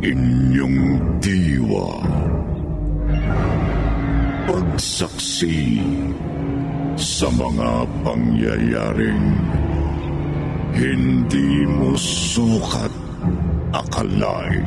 inyong diwa. Pagsaksi sa mga pangyayaring hindi mo sukat akalain.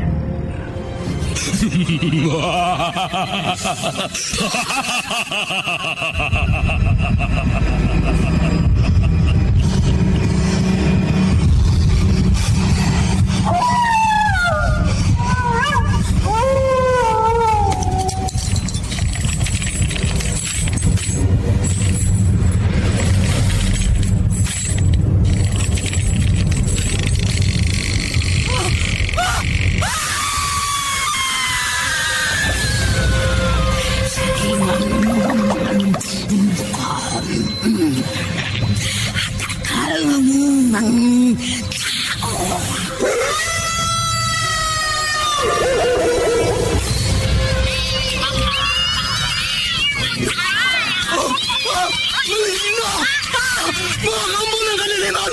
Mga kampo ng kaniliman!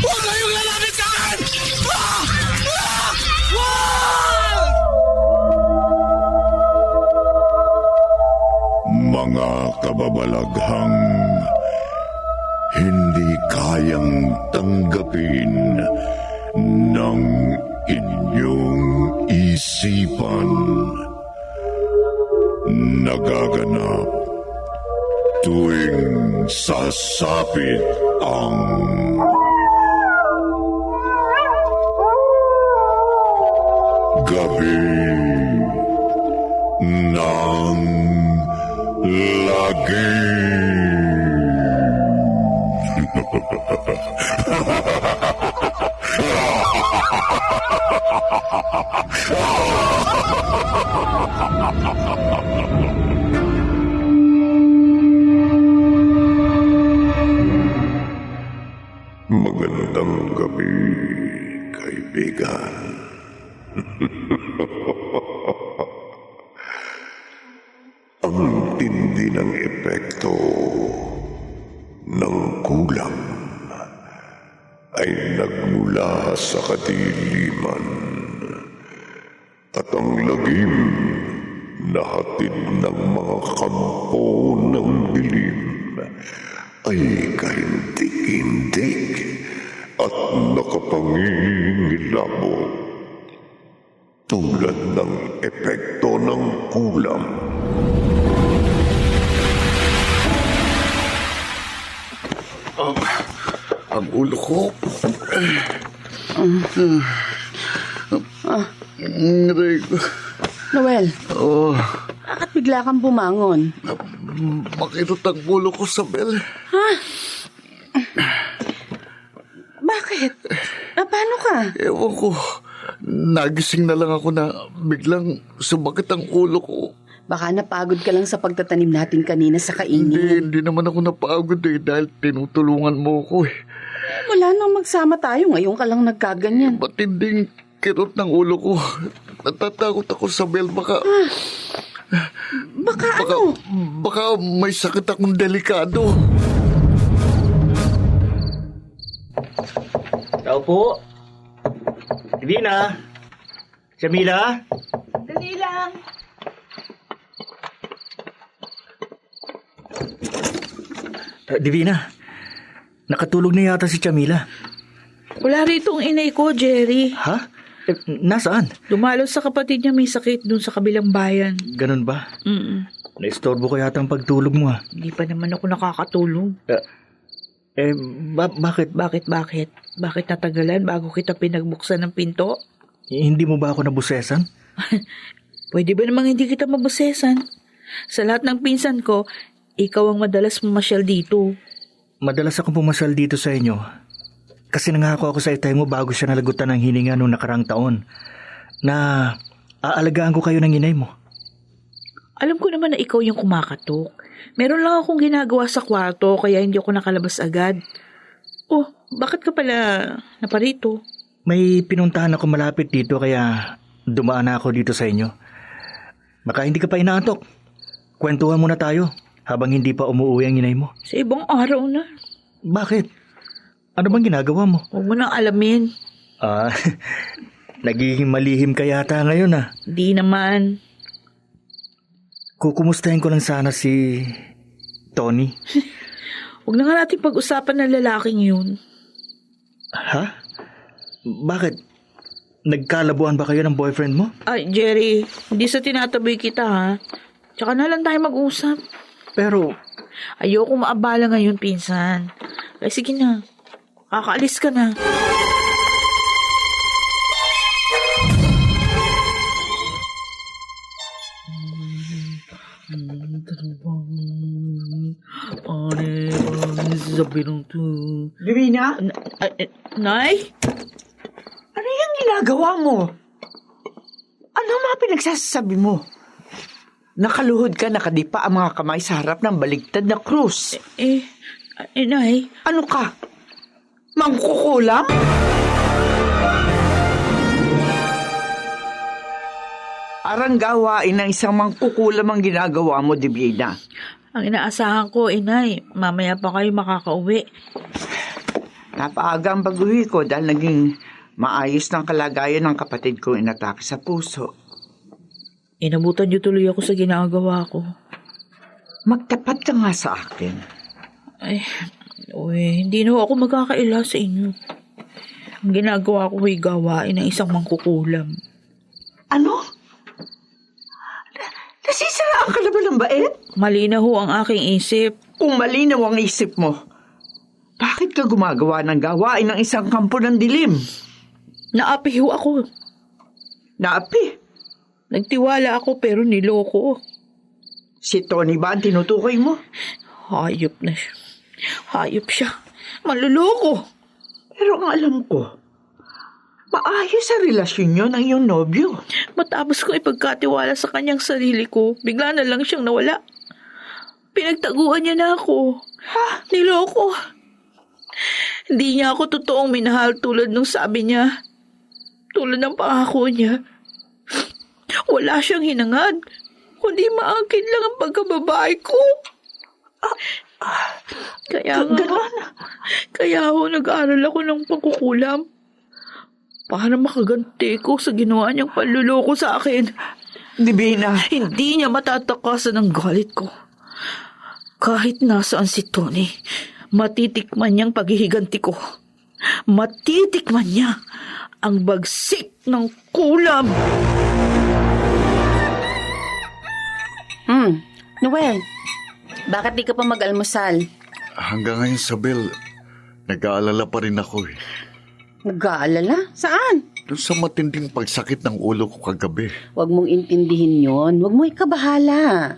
Huwag kayong lalapit sa akin! Mga kababalaghang hindi kayang tanggapin ng inyong isipan. Nagaganap tuwing sasapit ang gabi ng lagim. Magandang gabi, kaibigan. Ang tindi ng epekto ng kulam ay nagmula sa kadiliman at ang lagim na hatid ng mga kampo ng dilim ay kahindik-hindik at nakapangingilabot tulad ng epekto ng kulam. Ang ulo ko. Aray ko. Noel, Oh, bakit bigla kang bumangon? makirot ang ulo ko sa bel. Bakit? Paano ka? Ewan ko. Nagising na lang ako na biglang sumakit ang ulo ko. Baka napagod ka lang sa pagtatanim natin kanina sa kaingin. Hindi naman ako napagod dahil tinutulungan mo ko Wala nang magsama tayo. Ngayon ka lang nagkaganyan. Matinding kirot ng ulo ko. Natatakot ako sa bel. Baka Ano? Baka may sakit akong delikado. Tao po. Divina. Jamila. Dali lang. Divina. Nakatulog na yata si Jamila. Wala rito ang inay ko, Jerry. Ha? Nasaan? Dumalo sa kapatid niya may sakit dun sa kabilang bayan. Ganun ba? Mm-mm. Naistorbo ko yata ang pagtulog mo Hindi pa naman ako nakakatulog. Bakit? Bakit natagalan bago kita pinagbuksan ng pinto? Hindi mo ba ako nabusesan? Pwede ba namang hindi kita mabusesan? Sa lahat ng pinsan ko, ikaw ang madalas mamasyal dito. Madalas akong pumasal dito sa inyo. Kasi nangako ako sa itay mo bago siya nalagutan ng hininga noong nakarang taon na aalagaan ko kayo ng inay mo. Alam ko naman na ikaw yung kumakatok. Meron lang akong ginagawa sa kwarto kaya hindi ako nakalabas agad. Oh, bakit ka pala naparito? May pinuntahan ako malapit dito kaya dumaan na ako dito sa inyo. Baka hindi ka pa inaantok. Kwentuhan muna tayo habang hindi pa umuwi ang inay mo. Sa ibang araw na. Bakit? Ano bang ginagawa mo? Huwag mo nang alamin. Nagiging malihim ka yata ngayon ah. Di naman. Kukumustahin ko lang sana si Tony. Huwag na nga natin pag-usapan ng lalaking yun. Ha? Bakit? Nagkalabuan ba kayo ng boyfriend mo? Ay, Jerry, hindi sa tinataboy kita ha. Tsaka na lang tayo mag-usap. Pero, Ayoko maabala ngayon, pinsan. Ay, sige na. Kakaalis ka na. Divina, Nay? ano yung ginagawa mo? Ano mga pinagsasabi mo? Nakaluhod ka, nakadipa ang mga kamay sa harap ng baligtad na krus. Nay? Ano ka? Mangkukulam? Arang gawain ng isang mangkukulam ang ginagawa mo, Divina. Ang inaasahan ko, Nay, mamaya pa kayo makakauwi. Napaaga ang pag-uwi ko dahil naging maayos ng kalagayan ng kapatid kong inatake sa puso. Inabutan niyo tuloy ako sa ginagawa ko. Magtapat ka nga sa akin. Ay, hindi na ako magkakaila sa inyo. Ang ginagawa ko ay gawain ng isang mangkukulam. Ano? Nasisiraan ka na ba ng bait? Mali na ho ang aking isip. Kung malinaw ang isip mo, bakit ka gumagawa ng gawain ng isang kampo ng dilim? Naapi ho ako. Naapi, Nagtiwala ako pero niloko. si Tony ba ang tinutukoy mo? Hayop na siya. Hayop siya. Manluloko. Pero ang alam ko, maayos sa relasyon nyo ng iyong nobyo. Matapos kong ipagkatiwala sa kanyang sarili ko, bigla na lang siyang nawala. Pinagtaguan niya na ako. Niloko. Hindi niya ako totoong minahal tulad nung sabi niya. Tulad ng pangako niya. Wala siyang hinangad. Kundi maangkin lang ang pagkababae ko. Kaya ako nag-aaral ako ng pagkukulam. Para makaganti ko sa ginawa niyang panluloko sa akin. Divina, Hindi niya matatakasan ang galit ko. Kahit nasaan si Tony, matitikman niyang paghihiganti ko. Matitikman niya ang bagsik ng kulam. Noel, bakit di ka pa mag-almusal? Hanggang ngayon, Sabel, nag-aalala pa rin ako eh. Nag-aalala? Saan? Doon sa matinding pagsakit ng ulo ko kagabi. Huwag mong intindihin yon. Huwag mo ikabahala.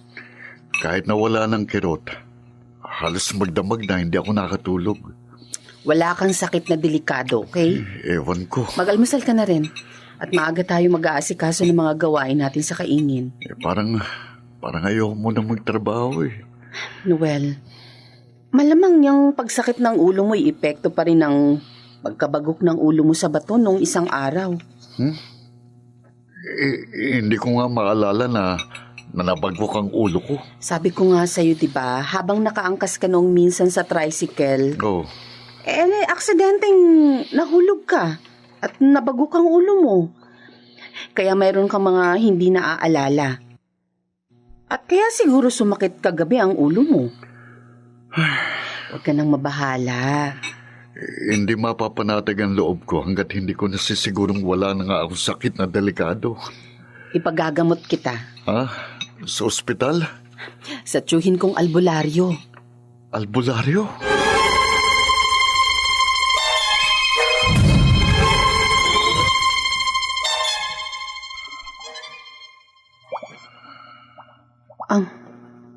Kahit nawala ng kirot, halos magdamag na hindi ako nakatulog. Wala kang sakit na delikado, okay? Ewan ko. Mag-almusal ka na rin. At maaga tayo mag-aasikaso ng mga gawain natin sa kaingin. Parang ayaw mo na magtrabaho eh. Noel, malamang yung pagsakit ng ulo mo epekto pa rin ng pagkabagok ng ulo mo sa bato nung isang araw. Hindi ko nga maalala na nabagwak ang ulo ko. Sabi ko nga sa'yo, diba, habang nakaangkas ka noong minsan sa tricycle, Oh, aksidenteng nahulog ka at nabagok ang ulo mo. Kaya mayroon kang mga hindi naaalala. At kaya siguro sumakit kagabi ang ulo mo. Huwag ka nang mabahala. hindi mapapanatag ang loob ko hanggat hindi ko nasisigurong wala na nga akong sakit na delikado. Ipagagamot kita. Ha? Sa ospital? Sa tiyuhin kong albularyo. Albularyo?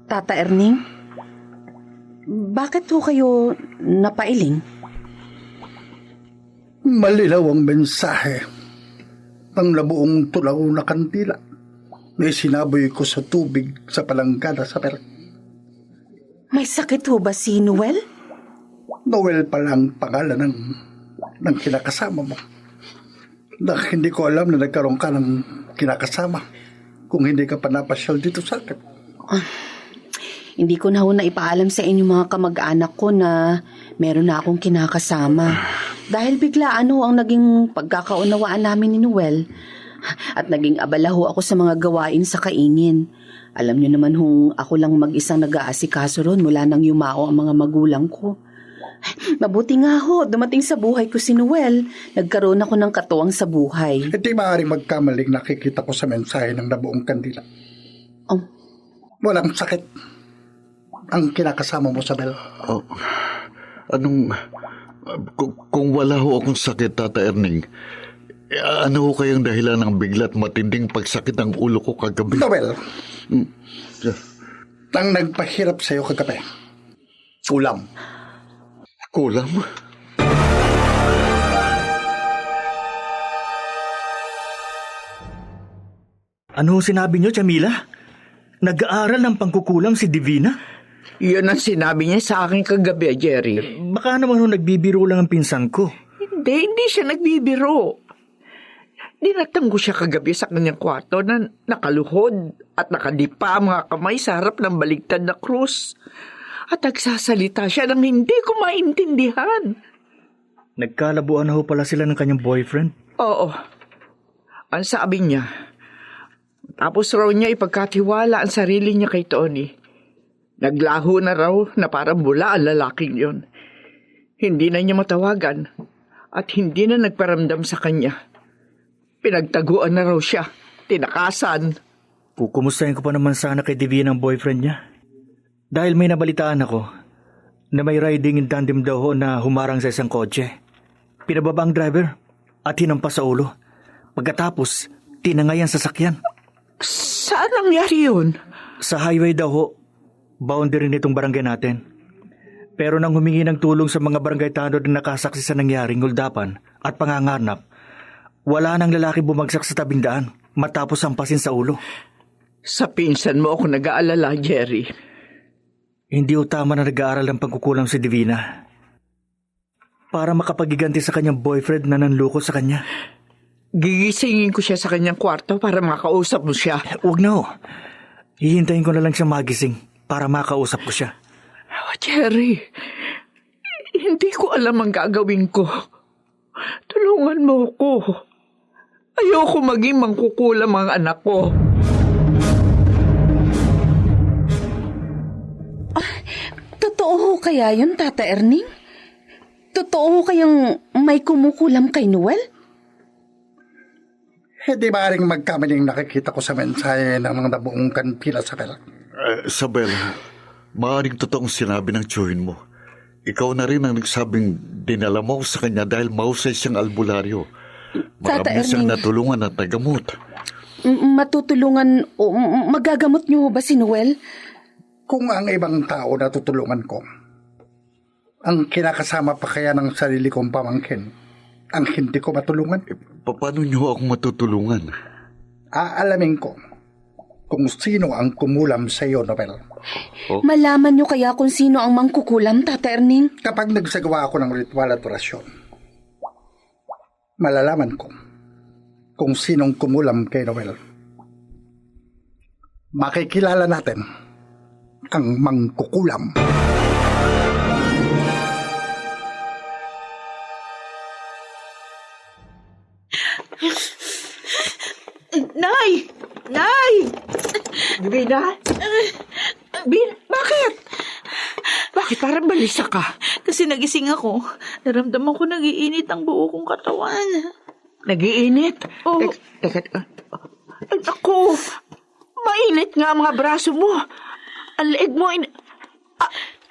Tata Erning, bakit ho kayo napailing? Malinaw ang mensahe ng nabuong tulaw na kandila na sinaboy ko sa tubig sa palanggana sa perang. May sakit ho ba si Noel? Noel pala ang pangalan ng kinakasama mo. Na hindi ko alam na nagkaroon ka ng kinakasama kung hindi ka pa napasyal dito sa akin. Hindi ko na ho na ipaalam sa inyo mga kamag-anak ko na meron na akong kinakasama. Dahil biglaan ho ang naging pagkakaunawaan namin ni Noel. At naging abala ho ako sa mga gawain sa kaingin. Alam niyo naman hong ako lang mag-isang nag-aasikaso ron mula nang yumao ang mga magulang ko. Mabuti nga ho, dumating sa buhay ko si Noel. Nagkaroon ako ng katuwang sa buhay. Hindi maaaring magkamaling nakikita ko sa mensahe ng nabuong kandila. Oh, Walang sakit ang kinakasama mo, Sabel. Oh, kung wala ho akong sakit, Tata Erning, ano ho kayang dahilan ng bigla't matinding pagsakit ng ulo ko kagabi? Noel, ang nagpahirap sa'yo kagabi. Kulam. Kulam? Ano ho sinabi niyo, Jamila? Nag-aaral ng pangkukulam si Divina? Yun ang sinabi niya sa akin kagabi, Jerry. Baka naman ho nagbibiro lang ang pinsan ko. Hindi siya nagbibiro. Dinatang ko siya kagabi sa kanyang kwarto na nakaluhod at nakadipa ang mga kamay sa harap ng baligtad na krus. At nagsasalita siya nang hindi ko maintindihan. Nagkalabuan na ho pala sila ng kanyang boyfriend? Oo. Ang sabi niya, tapos raw niya ipagkatiwala ang sarili niya kay Tony. Naglaho na raw na parang bula ang lalaking yon. Hindi na niya matawagan at hindi na nagparamdam sa kanya. Pinagtaguan na raw siya. Tinakasan. Kukumustahin ko pa naman sana kay Divina ang boyfriend niya. Dahil may nabalitaan ako na may riding in tandem daw ho na humarang sa isang kotse. Pinababa ang driver at hinampas sa ulo. Pagkatapos, tinangay ang sasakyan. Saan nangyari yun? Sa highway daw ho, boundary nitong barangay natin. Pero nang humingi ng tulong sa mga barangay tanod na nakasaksi sa nangyaring nguldapan at pangangarnap, wala nang lalaki bumagsak sa tabing daan matapos hampasin sa ulo. Sa pinsan mo ako nag-aalala, Jerry. Hindi ho tama na nag-aaral ng pagkukulang si Divina para makapagiganti sa kanyang boyfriend na nanloko sa kanya. Gigisingin ko siya sa kanyang kwarto para makausap mo siya. Huwag na ho. Hihintayin ko na lang siya magising para makausap ko siya. Oh, Jerry, hindi ko alam ang gagawin ko. Tulungan mo ko. Ayoko maging mangkukulam ang anak ko. totoo ho kaya yun, Tata Erning? Totoo ho kayang may kumukulam kay Noel? Hindi maaaring magkamaling nakikita ko sa mensahe ng nabuong kandila, Sabel. Sabel, maaaring totoong sinabi ng tiyuhin mo. Ikaw na rin ang nagsabing dinala mo sa kanya dahil mahusay siyang albularyo. Marami siyang natulungan at nagamot. Matutulungan o magagamot niyo ho ba si Noel? Kung ang ibang tao na tutulungan ko, ang kinakasama pa kaya ng sarili kong pamangkin, ang hindi ko matulungan, Paano niyo ako matutulungan? aalamin ko kung sino ang kumulam sa iyo, Nobel. Malaman niyo kaya kung sino ang mangkukulam, Tata Erning? Kapag nagsagawa ako ng ritual at orasyon, malalaman ko kung sinong kumulam kay Noel. Makikilala natin ang mangkukulam. Nay! Nay! Divina? Bakit? Bakit parang balisa ka? Kasi nagising ako. Naramdaman ko nagiinit ang buo kong katawan. Nagiinit? Oo. Teka. Ay, naku! Mainit nga ang mga braso mo. Ang leeg mo.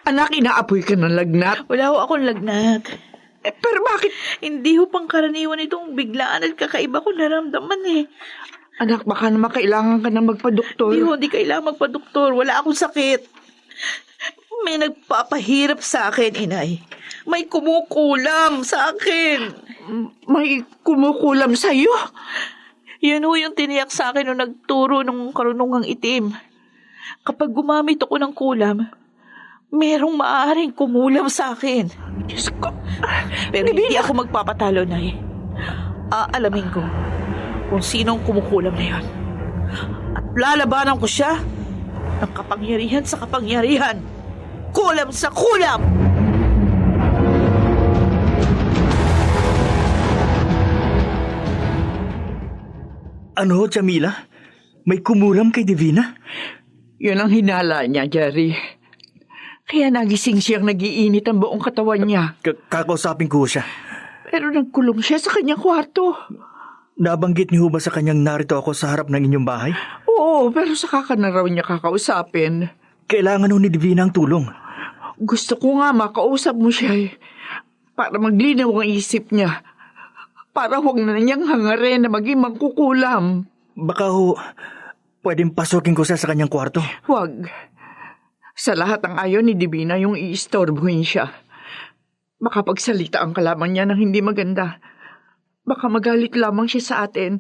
Anak, inaapoy ka ng lagnat. Wala ho akong lagnat. Pero bakit? Hindi ho pangkaraniwan itong biglaan at kakaiba ko naramdaman eh. Anak, baka naman kailangan ka na magpa-doktor. Hindi kailangan magpa-doktor. Wala akong sakit. May nagpapahirap sa akin, inay. May kumukulam sa akin. May kumukulam sa'yo? Yan ho yung tiniyak sa akin nung nagturo ng karunungang itim. Kapag gumamit ako ng kulam, merong maaaring kumulam sa akin. Diyos ko. Pero hindi ako magpapatalo, nay. Aalamin ko kung sinong kumukulam na yon. At lalabanan ko siya ng kapangyarihan sa kapangyarihan. Kulam sa kulam! Ano, Jamila? May kumulam kay Divina? Yun ang hinala niya, Jerry. Kaya nagising siyang nagiinit ang buong katawan niya. Kakausapin ko siya. Pero nagkulong siya sa kanyang kwarto. Nabanggit niyo ba sa kanyang narito ako sa harap ng inyong bahay? Oo, pero saka ka na raw niya kakausapin. Kailangan ho ni Divina ang tulong. Gusto ko nga makausap mo siya para maglinaw ang isip niya. Para huwag na niyang hangarin na maging mangkukulam. Baka ho, pwedeng pasukin ko siya sa kanyang kwarto. Huwag. Sa lahat ng ayaw ni Divina yung iistorbuhin siya. Makapagsalita ang kalaman niya ng hindi maganda. Baka magalit lamang siya sa atin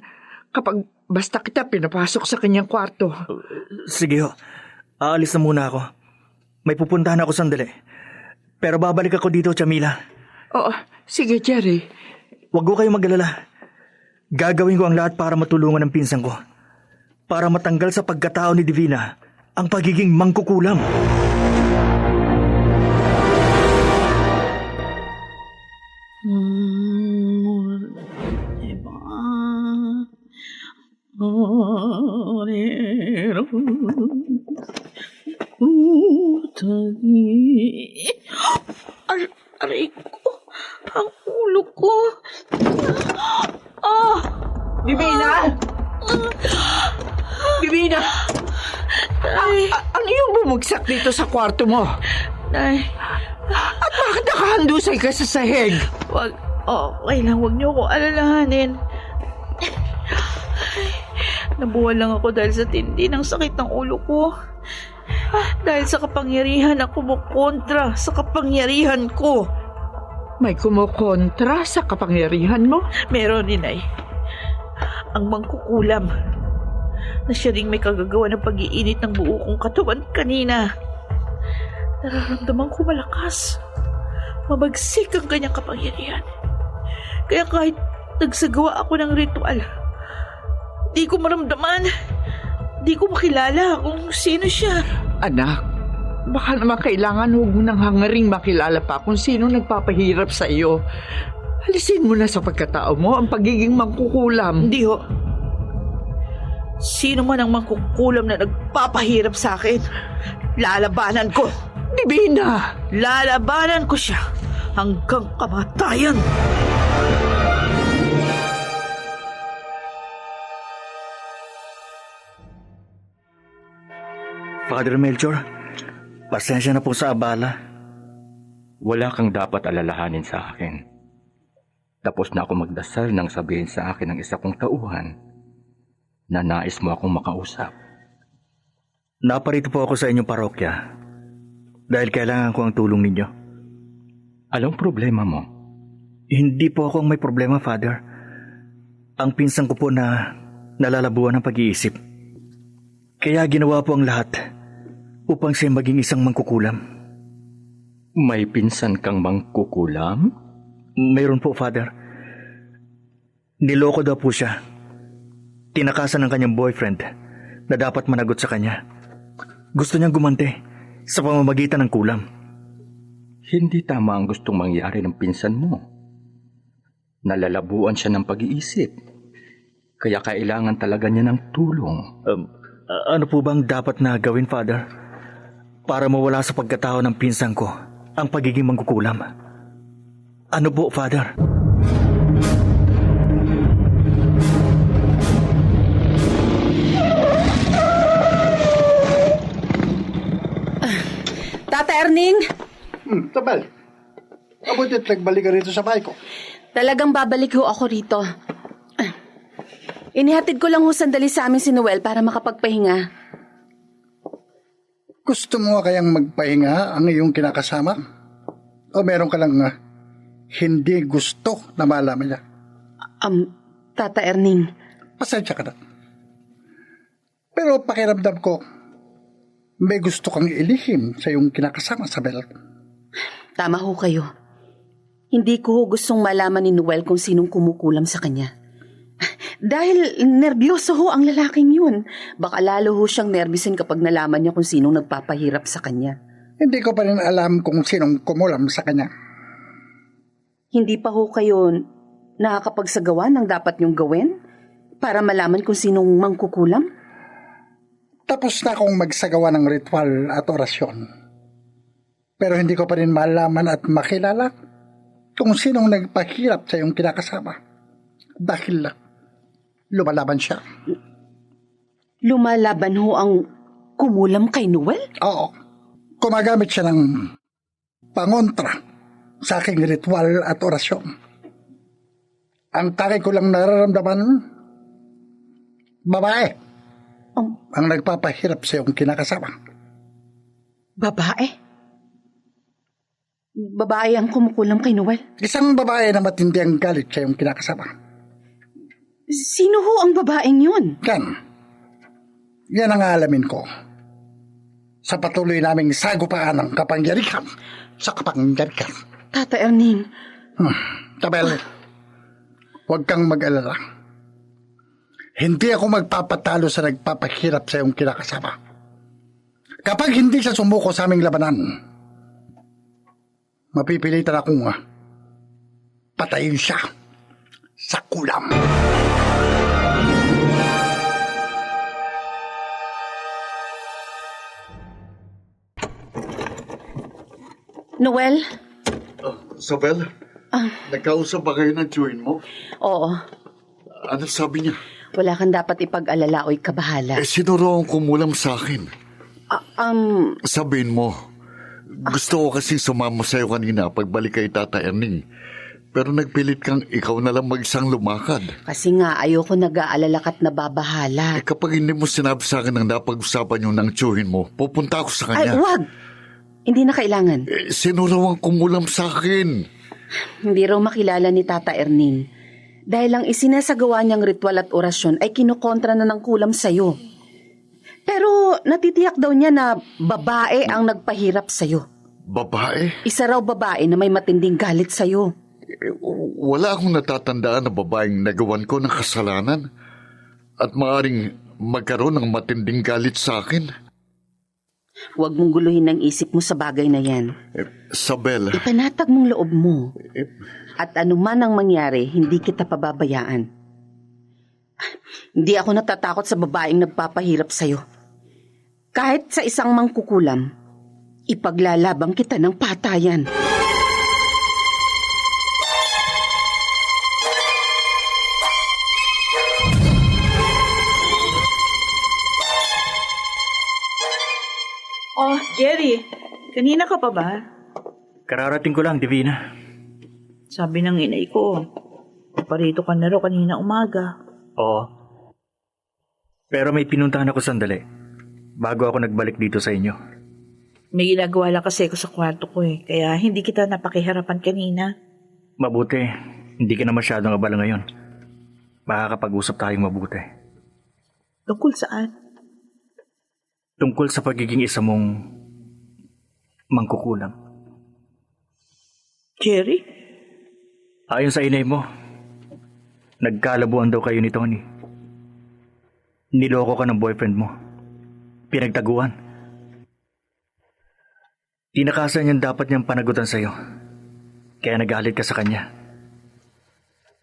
kapag basta kita pinapasok sa kanyang kwarto. Sige ho, aalis na muna ako. May pupuntahan ako sandali. Pero babalik ako dito, Jamila. Oo, sige Jerry. Huwag ko kayong mag-alala. Gagawin ko ang lahat para matulungan ang pinsan ko. Para matanggal sa pagkatao ni Divina ang pagiging mangkukulam. Aray ko. Ang ulo ko. Divina! Divina! Ang iyong bumagsak dito sa kwarto mo? Nay, At bakit nakahandusay ka sa sahig? wag. Okay lang, wag niyo ko alalahanin. Nabuwal lang ako dahil sa tindi ng sakit ng ulo ko. Dahil sa kapangyarihan ako kumukontra sa kapangyarihan ko. May kumukontra sa kapangyarihan mo? Meron, Inay. Ang mangkukulam na siya ring may kagagawa ng pag-iinit ng buo kong katawan kanina. Nararamdaman ko malakas. Mabagsik ang kanyang kapangyarihan. Kaya kahit nagsagawa ako ng ritual, di ko maramdaman, di ko makilala kung sino siya. Anak, baka naman kailangan huwag mo nang hangaring makilala pa kung sino nagpapahirap sa iyo. Alisin mo na sa pagkatao mo ang pagiging mangkukulam. Hindi ho. Sino man ang mangkukulam na nagpapahirap sa akin, lalabanan ko. Divina! Lalabanan ko siya hanggang kamatayan. Father Melchor, pasensya na po sa abala. Wala kang dapat alalahanin sa akin. Tapos na ako magdasal nang sabihin sa akin ng isa kong tauhan na nais mo akong makausap. Naparito po ako sa inyong parokya dahil kailangan ko ang tulong ninyo. Anong problema mo? Hindi po ako ang may problema, Father. Ang pinsan ko po na nalalabuan ng pag-iisip. Kaya ginawa po ang lahat upang siya maging isang mangkukulam. May pinsan kang mangkukulam? Mayroon po, Father. Niloko daw po siya. Tinakasan ng kanyang boyfriend na dapat managot sa kanya. Gusto niyang gumante sa pamamagitan ng kulam. Hindi tama ang gustong mangyari ng pinsan mo. Nalalabuan siya ng pag-iisip. Kaya kailangan talaga niya ng tulong. Ano po bang dapat na gawin, Father? Para mawala sa pagkatao ng pinsan ko ang pagiging mangkukulam. Ano po, Father? Tata Erning, Tabal, abutit nagbalik ka rito sa bahay ko. talagang babalik ho ako rito. Inihatid ko lang ho sandali sa amin si Noel para makapagpahinga. Gusto mo kayang magpahinga ang iyong kinakasama? O meron ka lang hindi gusto na malaman niya? Tata Erning, Pasensya ka na. Pero pakiramdam ko, may gusto kang ilihim sa iyong kinakasama, Sabel. tama ho kayo. Hindi ko ho gustong malaman ni Noel kung sinong kumukulam sa kanya. Dahil nervyoso ho ang lalaking yun. Baka lalo ho siyang nervisin kapag nalaman niya kung sinong nagpapahirap sa kanya. Hindi ko pa rin alam kung sinong kumulam sa kanya. Hindi pa ho kayo nakakapagsagawa ng dapat niyong gawin? Para malaman kung sinong mangkukulam? Tapos na akong magsagawa ng ritual at orasyon. Pero hindi ko pa rin malaman at makilala kung sinong nagpahirap sa iyong kinakasama. Dahil lumalaban siya. Lumalaban ho ang kumulam kay Noel? Oo. Kumagamit siya ng pangontra sa aking ritual at orasyon. Ang tanging ko lang nararamdaman, babae ang nagpapahirap sa iyong kinakasama. Babae? Babae ang kumukulam kay Noel? Isang babae na matindi ang galit sa iyong kinakasama. Sino ho ang babaeng yun? Yan ang aalamin ko sa patuloy naming sagupaan ng kapangyarihan sa kapangyarihan. Tata Erning. Tabel, huwag kang mag-alala. Hindi ako magpapatalo sa nagpapahirap sa iyong kinakasama. Kapag hindi siya sumuko sa aming labanan, mapipilitan akong patayin siya sa kulam. Noel? Isabel, nagkausap ba kayo ng tiyuhin mo? Oo. Ano sabi niya? Wala kang dapat ipag-alala o ikabahala. Sino raw ang kumulam sa akin? Sabihin mo, gusto ko kasing sumama sa'yo kanina pagbalik kay Tata Erning. Pero nagpilit kang ikaw na lang mag-isang lumakad. Kasi nga, ayoko nag-aalala ka't nababahala. Kapag hindi mo sinabi sa akin ang napag-usapan yung ng tiyuhin mo, pupunta ako sa kanya. Ay, wag! Hindi na kailangan. Sino raw ang kumulam sa akin? Hindi raw makilala ni Tata Erning. Dahil ang isinasagawa niyang ritual at orasyon ay kinukontra na ng kulam sa'yo. Pero natitiyak daw niya na babae ang nagpahirap sa'yo. Babae? Isa raw babae na may matinding galit sa'yo. Wala akong natatandaan na babaeng nagawan ko ng kasalanan at maaaring magkaroon ng matinding galit sa akin. Huwag mong guluhin ang isip mo sa bagay na yan. Isabel. Ipanatag mong loob mo. At anuman ang mangyari, hindi kita pababayaan. Hindi ako natatakot sa babaeng nagpapahirap sa'yo. Kahit sa isang mangkukulam, ipaglalabang kita ng patayan. Oh, Jerry, kanina ka pa ba? Kararating ko lang, Divina. Sabi ng inay ko, parito ka na raw kanina umaga. Oo. Pero may pinuntahan ako sandali bago ako nagbalik dito sa inyo. May ginagawa lang kasi ako sa kwarto ko kaya hindi kita napakiharapan kanina. Mabuti, hindi ka na masyadong abala ngayon. Makakapag-usap tayong mabuti. Tungkol saan? Tungkol sa pagiging isa mong mangkukulam. Jerry? Ayon sa inay mo, nagkalabuan daw kayo ni Tony. Niloko ka ng boyfriend mo. Pinagtaguan. Tinakasan niyang dapat niyang panagutan sa'yo. Kaya nagalit ka sa kanya.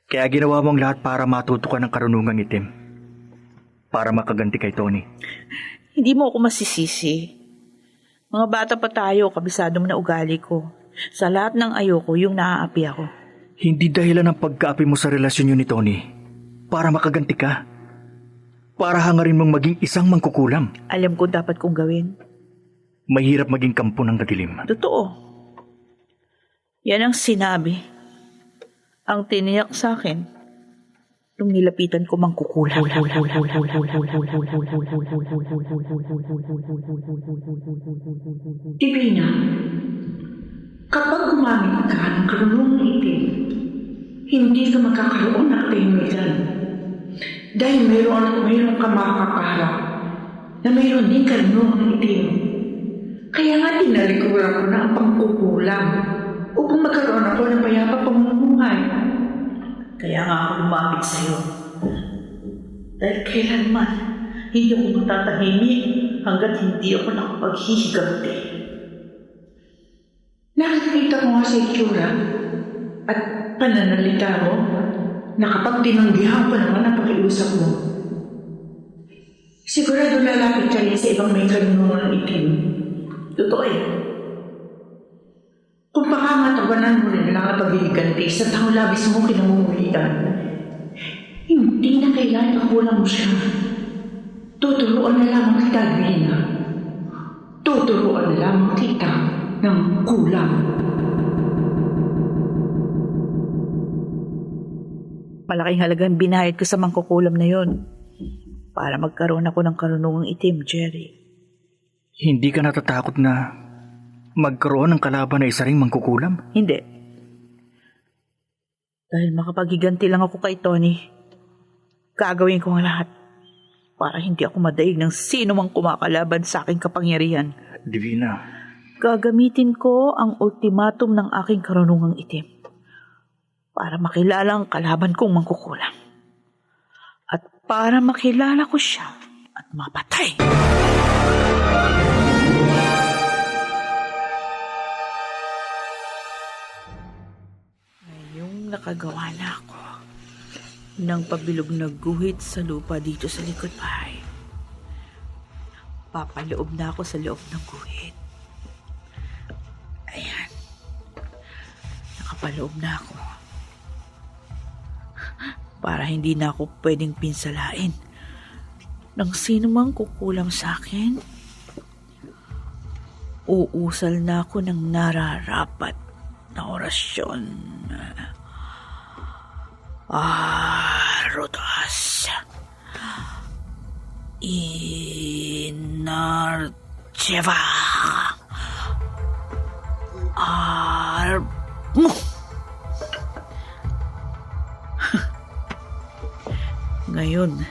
Kaya ginawa mong lahat para matuto ka ng karunungang itim. Para makaganti kay Tony. Hindi mo ako masisisi. Mga bata pa tayo, kabisado mo na ugali ko. Sa lahat ng ayoko, yung naaapi ako. Hindi dahilan ng pagkaapi mo sa relasyon niyo ni Tony para makaganti ka. Para hangarin mong maging isang mangkukulam. Alam ko dapat kong gawin. Mahirap maging kampo ng kadilim. Totoo. Yan ang sinabi. Ang tiniyak sa akin nung nilapitan ko mangkukulam. Divina, kapag gumamit ka ng karunungang itim, hindi ka magkakaroon ng kahimikan. Dahil mayroon ka makakaharap na mayroon din karunungang itim. Kaya nga tinalikuran ko na ang pangkukulam upang magkaroon ako ng payapa pamumuhay. Kaya nga ako lumapit sa'yo. Dahil kailanman, hindi ako matatahimik hanggat hindi ako nakapaghihiganti. Nakikita ko nga sa itsura at pananalita mo na kapag tinanggihan ko naman ang pakiusap mo, sigurado lalapit ka rin sa ibang may karunungan itim. Totoo yan. Kung pakangatabanan mo rin lang ang pagliganti sa taong labis mo kinamumulian, hindi na kailangan kakulang mo siya. Tuturuan na lamang kita, Edwina. Tuturuan na lamang kita ng kulang. Malaking halagang binayad ko sa mangkukulam na yon para magkaroon ako ng karunungang itim, Jerry. Hindi ka natatakot na magkaroon ng kalaban na isa ring mangkukulam? Hindi. Dahil makapaghiganti lang ako kay Tony, gagawin ko ang lahat para hindi ako madaig ng sino mang kumakalaban sa aking kapangyarihan. Divina, Gagamitin ko ang ultimatum ng aking karunungang itim para makilala ang kalaban kong mangkukulam. At para makilala ko siya at mapatay. Ngayong nakagawa na ako ng pabilog na guhit sa lupa dito sa likod bahay, papaloob na ako sa loob ng guhit. Ayan. Nakapaloob na ako. Para hindi na ako pwedeng pinsalain ng sino mang kukulam sa akin. Uusal na ako ng nararapat na orasyon. Rutas. Inarcheva. Ngayon,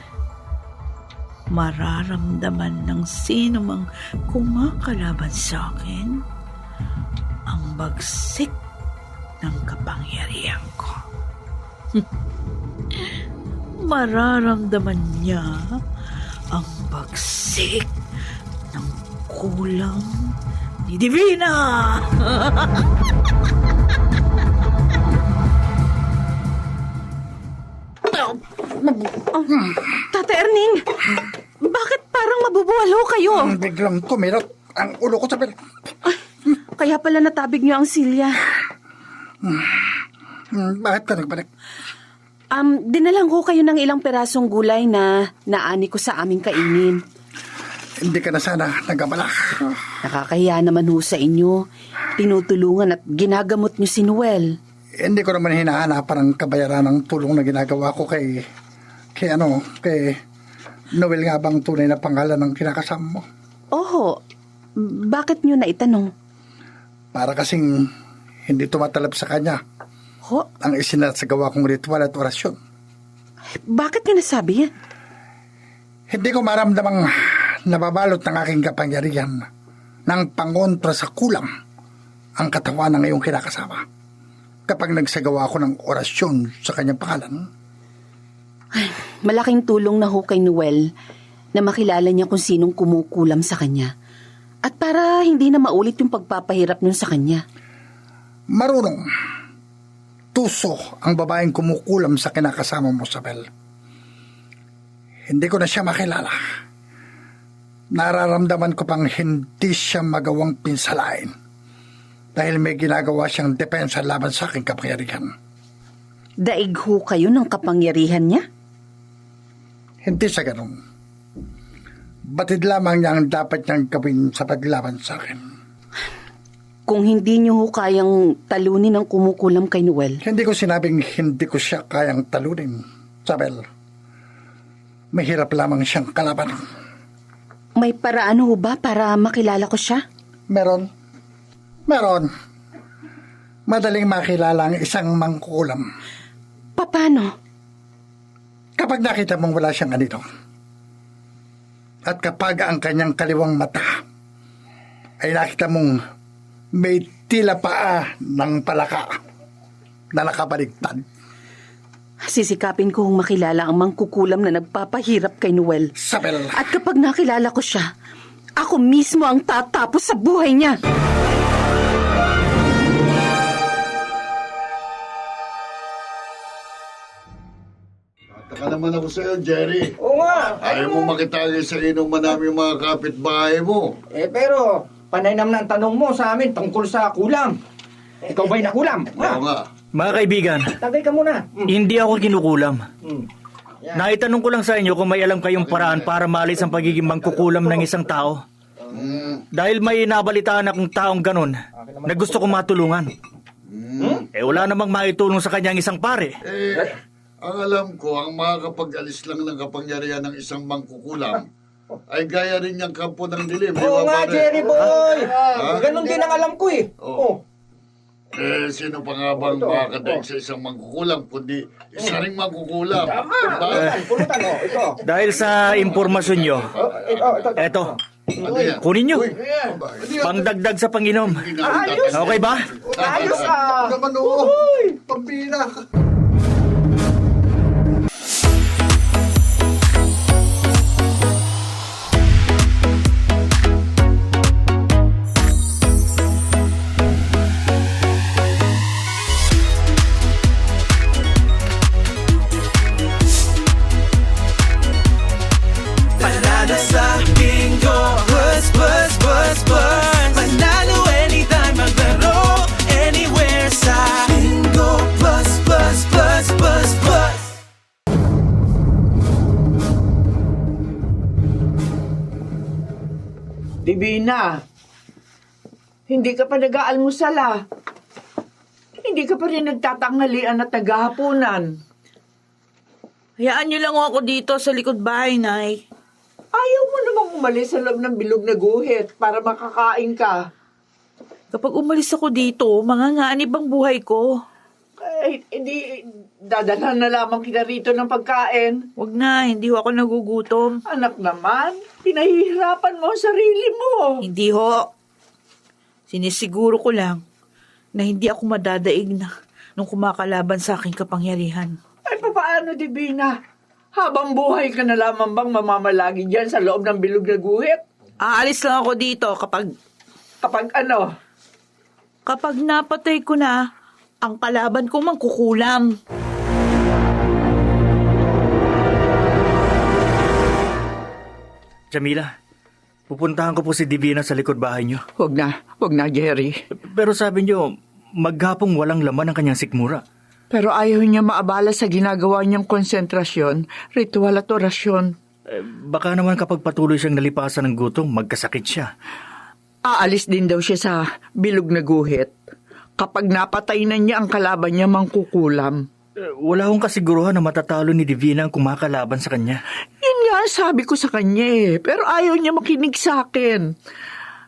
mararamdaman ng sino mang kumakalaban sa akin ang bagsik ng kapangyarihan ko. Mararamdaman niya ang bagsik ng kulang ni Divina. Tata Erning, bakit parang mabubuwalo kayo? Biglang kumirot ang ulo ko sa pil. Kaya pala natabig niyo ang silya. Bakit ka nagbalik? Dinalang ko kayo ng ilang perasong gulay na naani ko sa aming kainin. Hindi ka na sana nagabala. Nakakahiya naman ho sa inyo. Tinutulungan at ginagamot niyo si Noel. Hindi ko naman hinahanapan ang kabayaran ng tulong na ginagawa ko kay Noel nga bang tunay na pangalan ng kinakasama mo? Oho, bakit niyo na itanong? Para kasing hindi tumatalab sa kanya Ho? ang isinasagawa kong ritual at orasyon. Bakit niyo nasabi yan? Hindi ko maramdamang nababalot ng aking kapangyarihan ng pangontra sa kulang ang katawan ng iyong kinakasama kapag nagsagawa ako ng orasyon sa kanyang pangalan. Malaking tulong na ho kay Noel na makilala niya kung sinong kumukulam sa kanya. At para hindi na maulit yung pagpapahirap niyo sa kanya. Marunong, tuso ang babaeng kumukulam sa kinakasama mo, Sabel. Hindi ko na siya makilala. Nararamdaman ko pang hindi siya magawang pinsalain dahil may ginagawa siyang depensa laban sa aking kapangyarihan. Daig ho kayo ng kapangyarihan niya? Hindi sa ganun. Batid lamang niya ang dapat niyang gawin sa paglaban sa akin. Kung hindi niyo ho kayang talunin ang kumukulam kay Noel. Hindi ko sinabing hindi ko siya kayang talunin, Sabel. Mahirap lamang siyang kalaban. May paraan ho ba para makilala ko siya? Meron. Madaling makilala ang isang mangkukulam. Paano? Kapag nakita mong wala siyang anino, at kapag ang kanyang kaliwang mata ay nakita mong may tila paa ng palaka na nakabaligtad. Sisikapin kong makilala ang mangkukulam na nagpapahirap kay Noel. Sabel. At kapag nakilala ko siya, ako mismo ang tatapos sa buhay niya. naman ako sa'yo, Jerry. Oo nga. Ayaw mo makitagay sa inuman namin mga kapitbahay mo. Pero, panay naman ang tanong mo sa amin tungkol sa kulam. Ikaw ba'y nakulam? Oo nga. Mga kaibigan, Tagay ka muna. hindi ako kinukulam. Naitanong ko lang sa inyo kung may alam kayong paraan para maalis ang pagiging mangkukulam ng isang tao. Dahil may nabalitaan akong taong ganun na gusto kong matulungan. Wala namang maitulong sa kanya ang isang pare. Ang alam ko, ang makakapag-alis lang ng kapangyarihan ng isang mangkukulam ay gaya rin niyang kampo ng dilim. Di Oo ba, nga, pare? Jerry boy. Ganon din ang alam ko eh. Oo. Sino pa nga bang makakadaig sa isang mangkukulam kundi isa ring mangkukulam? Tama. Diba? Pulutan, ito. Dahil sa impormasyon nyo, eto, Ano yan? kunin nyo. Ano yan? Pangdagdag sa panginom. Okay ba? Ayos ah. Naman oo. Pambira. Panalo sa bingo, bus, bus, bus, bus. Panalo anytime, maglaro anywhere sa bingo, bus, bus, bus, bus, bus. Divina, hindi ka pa nag-aalmusal ah. Hindi ka pa rin nagtatanghalian at naghahaponan. Hayaan niyo lang ako dito sa likod bahay, Nay. Ayaw mo namang umalis sa loob ng bilog na guhit para makakain ka. Kapag umalis ako dito, manganganib ang buhay ko. Ay, hindi, dadalhan na lamang kita rito ng pagkain. Wag na, hindi ho ako nagugutom. Anak naman, pinahihirapan mo ang sarili mo. Hindi ho. Sinisiguro ko lang na hindi ako madadaig na nung kumakalaban sa aking kapangyarihan. Ay, papaano, Divina? Habang buhay ka na lamang bang mamamalagi dyan sa loob ng bilog na guhit? Aalis lang ako dito kapag Kapag ano? kapag napatay ko na ang kalaban ko mangkukulam. Jamila, pupuntahan ko po si Divina sa likod bahay nyo. Huwag na, Jerry. Pero sabi nyo, maghapong walang laman ang kanyang sikmura. Pero ayaw niya maabala sa ginagawa niyang konsentrasyon, ritual at orasyon. Baka naman kapag patuloy siyang nalipasan ng gutom, magkasakit siya. Aalis din daw siya sa bilog na guhit. Kapag napatay na niya ang kalaban niya, mangkukulam. Wala akong kasiguruhan na matatalo ni Divina ang kumakalaban sa kanya. Yun nga ang sabi ko sa kanya eh. Pero ayaw niya makinig sa akin.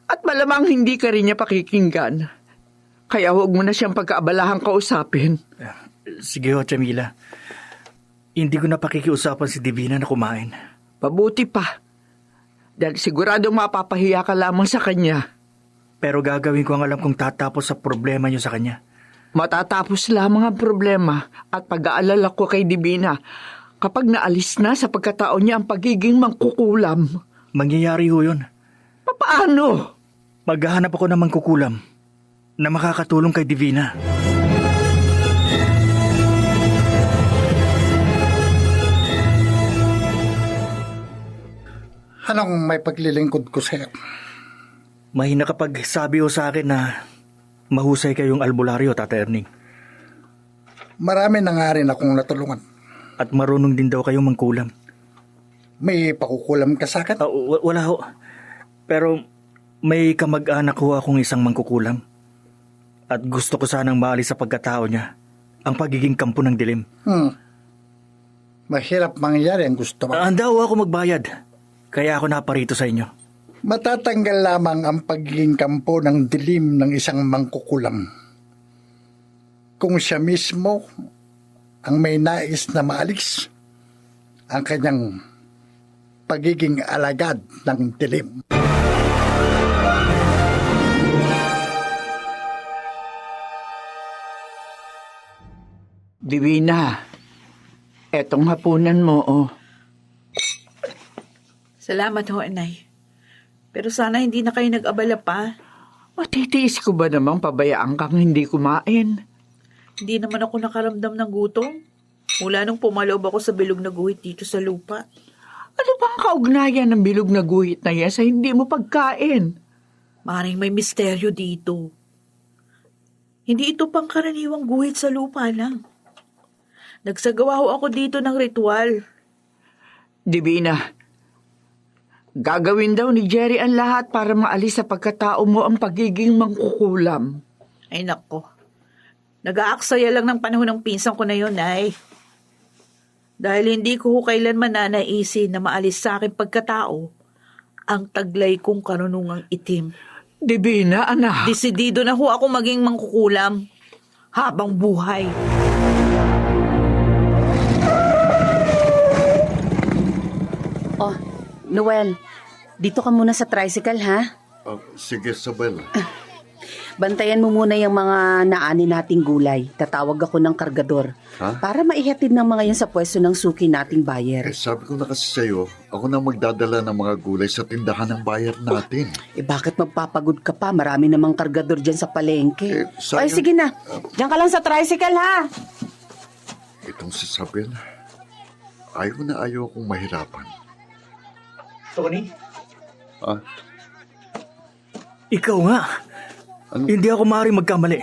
At malamang hindi ka rin niya pakikinggan. Kaya huwag mo na siyang pagkaabalahang kausapin. Sige ho, Jamila. Hindi ko na pakikiusapan si Divina na kumain. Pabuti pa. Dahil siguradong mapapahiya ka lamang sa kanya. Pero gagawin ko ang alam kong tatapos sa problema niyo sa kanya. Matatapos lamang ang problema at pag-aalala ko kay Divina kapag naalis na sa pagkatao niya ang pagiging mangkukulam. Mangyayari ho yun. Paano? Maghahanap ako ng mangkukulam na makakatulong kay Divina. Anong may paglilingkod ko sa'yo? Mahina kapag sabi ho sa akin na mahusay kayong albularyo, Tata Erning. Marami na nga rin akong natulungan. At marunong din daw kayong mangkulam. May pakukulam ka sa akin? Wala ho. Pero may kamag-anak ho akong isang mangkukulam. At gusto ko sanang maalis sa pagkatao niya ang pagiging kampo ng dilim. Mahirap mangyari ang gusto mo. Handa ho ako magbayad. Kaya ako naparito sa inyo. Matatanggal lamang ang pagiging kampo ng dilim ng isang mangkukulam kung siya mismo ang may nais na maalis ang kanyang pagiging alagad ng dilim. Divina, etong hapunan mo, oh. Salamat ho, Inay. Pero sana hindi na kayo nag-abala pa. Matitiis ko ba namang pabayaan kang hindi kumain? Hindi naman ako nakaramdam ng gutom. Mula nung pumalob ako sa bilog na guhit dito sa lupa. Ano bang kaugnayan ng bilog na guhit na yan sa hindi mo pagkain? Maring may misteryo dito. Hindi ito pangkaraniwang guhit sa lupa lang. Nagsagawa ho ako dito ng ritual. Divina, gagawin daw ni Jerry ang lahat para maalis sa pagkatao mo ang pagiging mangkukulam. Ay nako. Nag-aaksaya lang ng panahon ng pinsan ko na yun, ay. Dahil hindi ko ho kailanman nanaisin na maalis sa akin pagkatao ang taglay kong karunungang itim. Divina, anak. Desidido na ho ako maging mangkukulam habang buhay. Oh, Noel, dito ka muna sa tricycle, ha? Sige, Isabel. Bantayan mo muna yung mga naani nating gulay. Tatawag ako ng kargador. Ha? Para maihatid ng mga yan sa pwesto ng suki nating buyer. Sabi ko na kasi sa'yo, ako na magdadala ng mga gulay sa tindahan ng buyer natin. Bakit magpapagod ka pa? Marami namang kargador dyan sa palengke. sayang- Ay, sige na. Diyan ka lang sa tricycle, ha? Itong si Isabel, ayaw akong mahirapan. Tony? Ah, Ikaw nga. Ano? Hindi ako maaaring magkamali.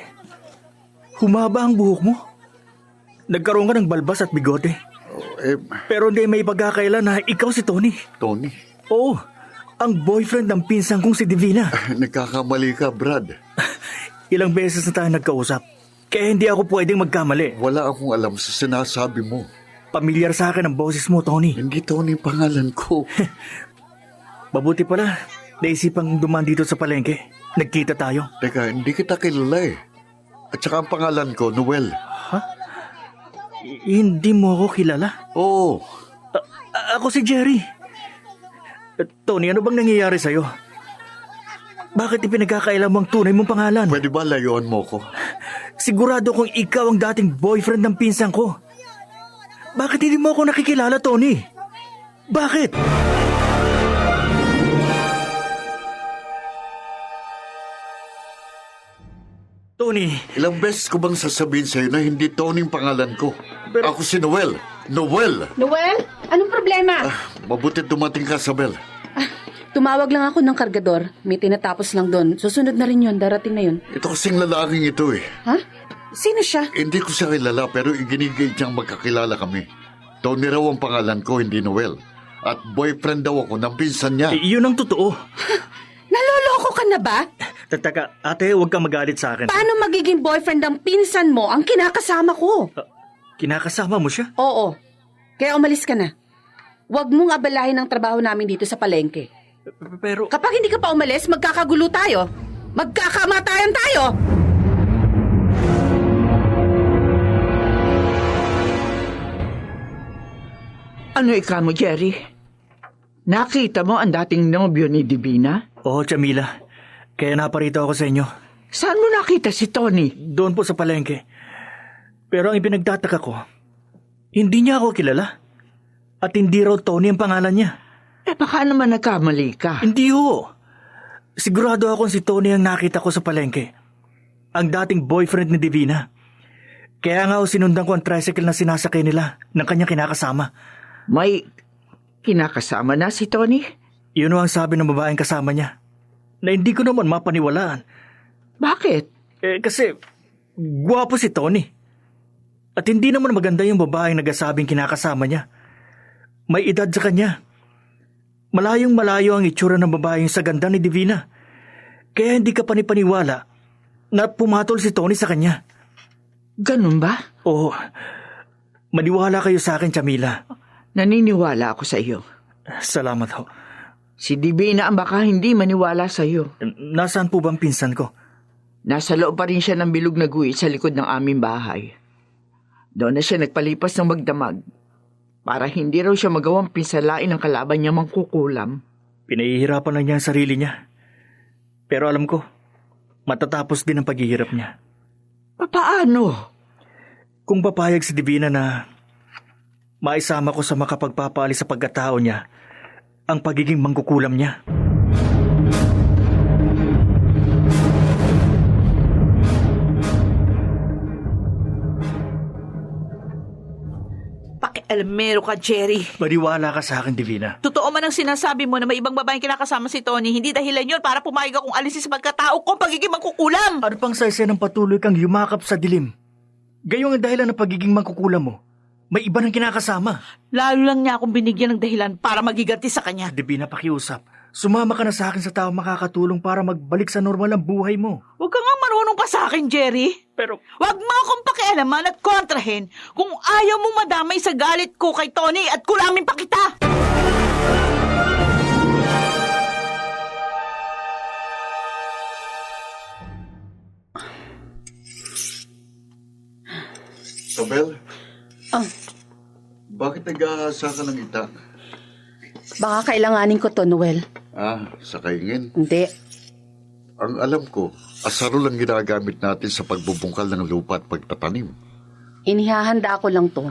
Humaba ang buhok mo. Nagkaroon ka ng balbas at bigote. Pero hindi may pagkakailan na ikaw si Tony. Tony, Oo, ang boyfriend ng pinsan kong si Divina. nagkakamali ka, Brad. Ilang beses na tayo nagkausap. Kaya hindi ako pwedeng magkamali. Wala akong alam sa sinasabi mo. Pamilyar sa akin ang boses mo, Tony. Hindi Tony ang pangalan ko. Mabuti pala, naisipang dumaan dito sa palengke. Nagkita tayo. Teka, hindi kita kilala eh. At saka ang pangalan ko, Noel. Hindi mo ako kilala? Oo. Ako si Jerry. Tony, ano bang nangyayari sa'yo? Bakit ipinagkakailan mo ang tunay mong pangalan? Pwede ba layuan mo ko? Sigurado kong ikaw ang dating boyfriend ng pinsan ko. Bakit hindi mo ako nakikilala, Tony? Bakit? Tony, Ilang beses ko bang sasabihin sa'yo na hindi Tony ang pangalan ko? Ako si Noel. Noel! Noel, anong problema? Mabuti dumating ka, Isabel. Tumawag lang ako ng kargador. May tinatapos lang doon. Susunod na rin yun. Darating na yun. Ito kasing lalaking ito eh. Ha? Sino siya? Hindi ko siya kilala pero iginigay niyang magkakilala kami. Tony raw ang pangalan ko, hindi Noel. At boyfriend daw ako ng pinsan niya. Yun ang totoo. Naloloko ka na ba? Taka, ate, huwag kang magalit sa akin. Paano magiging boyfriend ng pinsan mo ang kinakasama ko? Kinakasama mo siya? Oo. Kaya umalis ka na. Huwag mong abalahin ang trabaho namin dito sa palengke. Pero... Kapag hindi ka pa umalis, magkakagulo tayo. Magkakamatayan tayo! Ano ikaw mo, Jerry? Nakita mo ang dating nobyo ni Divina? Oo, Jamila. Kaya naparito ako sa inyo. Saan mo nakita si Tony? Doon po sa palengke. Pero ang ipinagtataka ko, hindi niya ako kilala. At hindi raw Tony ang pangalan niya. Baka naman nagkamali ka. Hindi ho. Sigurado akong si Tony ang nakita ko sa palengke. Ang dating boyfriend ni Divina. Kaya nga sinundan ko ang tricycle na sinasakay nila ng kanyang kinakasama. May kinakasama na si Tony? Yun ang sabi ng babaeng kasama niya. Na hindi ko naman mapaniwalaan. Bakit? Kasi gwapo si Tony. At hindi naman maganda yung babaeng nagsasabing kinakasama niya. May edad sa kanya. Malayong malayo ang itsura ng babaeng sa ganda ni Divina. Kaya hindi ka panipaniwala na pumatol si Tony sa kanya. Ganun ba? Oo. Maniwala kayo sa akin, Jamila. Naniniwala ako sa iyo. Salamat ho. Si Divina ang baka hindi maniwala sa iyo. Nasaan po bang pinsan ko? Nasa loob pa rin siya ng bilog na guhit sa likod ng aming bahay. Doon na siya nagpalipas ng magdamag para hindi raw siya magawang pinsalain ng kalaban niya mangkukulam. Pinahihirapan lang niya ang sarili niya. Pero alam ko, matatapos din ang paghihirap niya. Paano? Kung papayag si Divina na maisama ko sa makapagpapaalis sa pagkatao niya ang pagiging mangkukulam niya. Elmero ka, Jerry. Maniwala ka sa akin, Divina. Totoo man ang sinasabi mo na may ibang babaeng kinakasama si Tony, hindi dahilan yun para pumayag akong alisin sa pagkatao ko pagiging mangkukulam. Ano pang saysa ng patuloy kang yumakap sa dilim? Gayong ang dahilan ng pagiging mangkukulam mo. May iba nang kinakasama. Lalo lang niya akong binigyan ng dahilan para magiganti sa kanya. Divina, pakiusap. Sumama ka na sa akin sa tao makakatulong para magbalik sa normal ang buhay mo. Huwag ka nga marunong pa sa akin, Jerry. Pero, Huwag mo akong pakialaman at kontrahin kung ayaw mo madamay sa galit ko kay Tony at kulamin pa kita. Abel, Ah, bakit nag-aasa ka ng ita? baka kailanganin ko to, Noel. Sa kaingin. Hindi. Ang alam ko, asaro lang ginagamit natin sa pagbubungkal ng lupa at pagtatanim. Inihahanda ko lang to.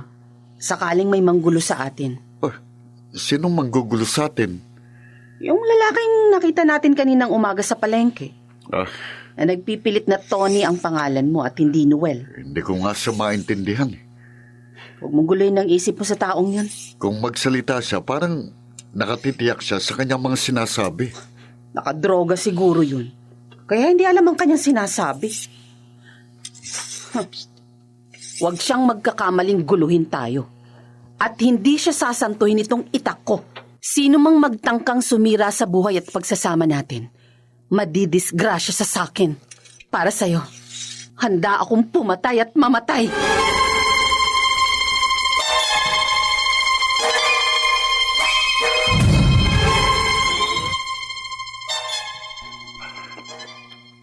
Sakaling may manggulo sa atin. Sinong manggugulo sa atin? Yung lalaking nakita natin kaninang umaga sa palengke. Na nagpipilit na Tony ang pangalan mo at hindi Noel. Hindi ko nga siya maintindihan. Huwag mong guloy ng isip mo sa taong yan. Kung magsalita siya, parang nakatitiyak siya sa kanyang mga sinasabi. Nakadroga siguro yun. Kaya hindi alam ang kanyang sinasabi. Huwag siyang magkakamaling guluhin tayo. At hindi siya sasantuhin itong itak ko. Sino mang magtangkang sumira sa buhay at pagsasama natin, madidisgrasya sa sakin. Para sa'yo, handa akong pumatay at mamatay.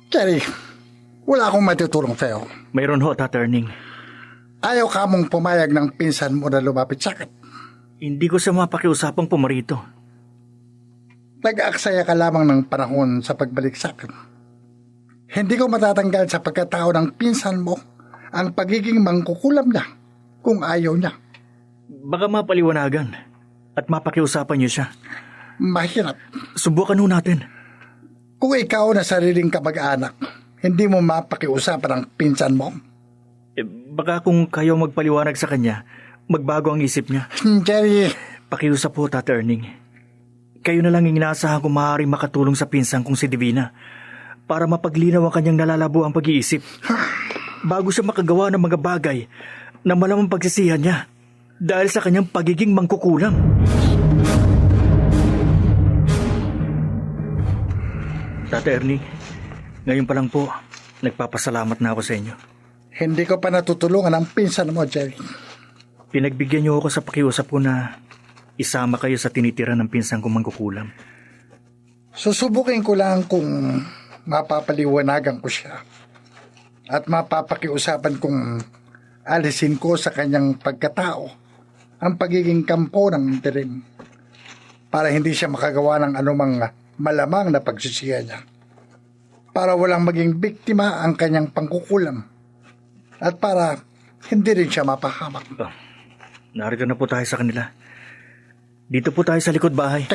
Jerry, wala akong matutulong sa'yo. mayroon ho, Tata Erning. Ayaw ka mong pumayag ng pinsan mo na lumapit sa akin. Hindi ko siya mapakiusapang pumarito. Nag-aaksaya ka lamang ng panahon sa pagbalik sa akin. Hindi ko matatanggal sa pagkatao ng pinsan mo ang pagiging mangkukulam niya kung ayaw niya. Baka mapaliwanagan at mapakiusapan niyo siya. Mahirap. Subukan ho natin. Kung ikaw na sariling kamag-anak, hindi mo mapakiusapan ang pinsan mo. Baka kung kayo magpaliwanag sa kanya, magbago ang isip niya. Jerry. Pakiusap po, Tata Erning. Kayo na lang yung inaasahan kung maaaring makatulong sa pinsan kong si Divina para mapaglinaw ang kanyang nalalabo ang pag-iisip. Bago siya makagawa ng mga bagay na malamang pagsisihan niya dahil sa kanyang pagiging mangkukulam. Tata Erning, ngayon pa lang po, nagpapasalamat na ako sa inyo. Hindi ko pa natutulungan ang pinsan mo, Jerry. Pinagbigyan niyo ako sa pakiusap ko na isama kayo sa tinitira ng pinsan kong mangkukulam. Susubukin ko lang kung mapapaliwanagan ko siya at mapapakiusapan kung alisin ko sa kanyang pagkatao ang pagiging kampo ng dilim para hindi siya makagawa ng anumang malamang na pagsisiya niya, para walang maging biktima ang kanyang pangkukulam at para hindi rin siya mapahamak. Narito na po tayo sa kanila. Dito po tayo sa likod bahay.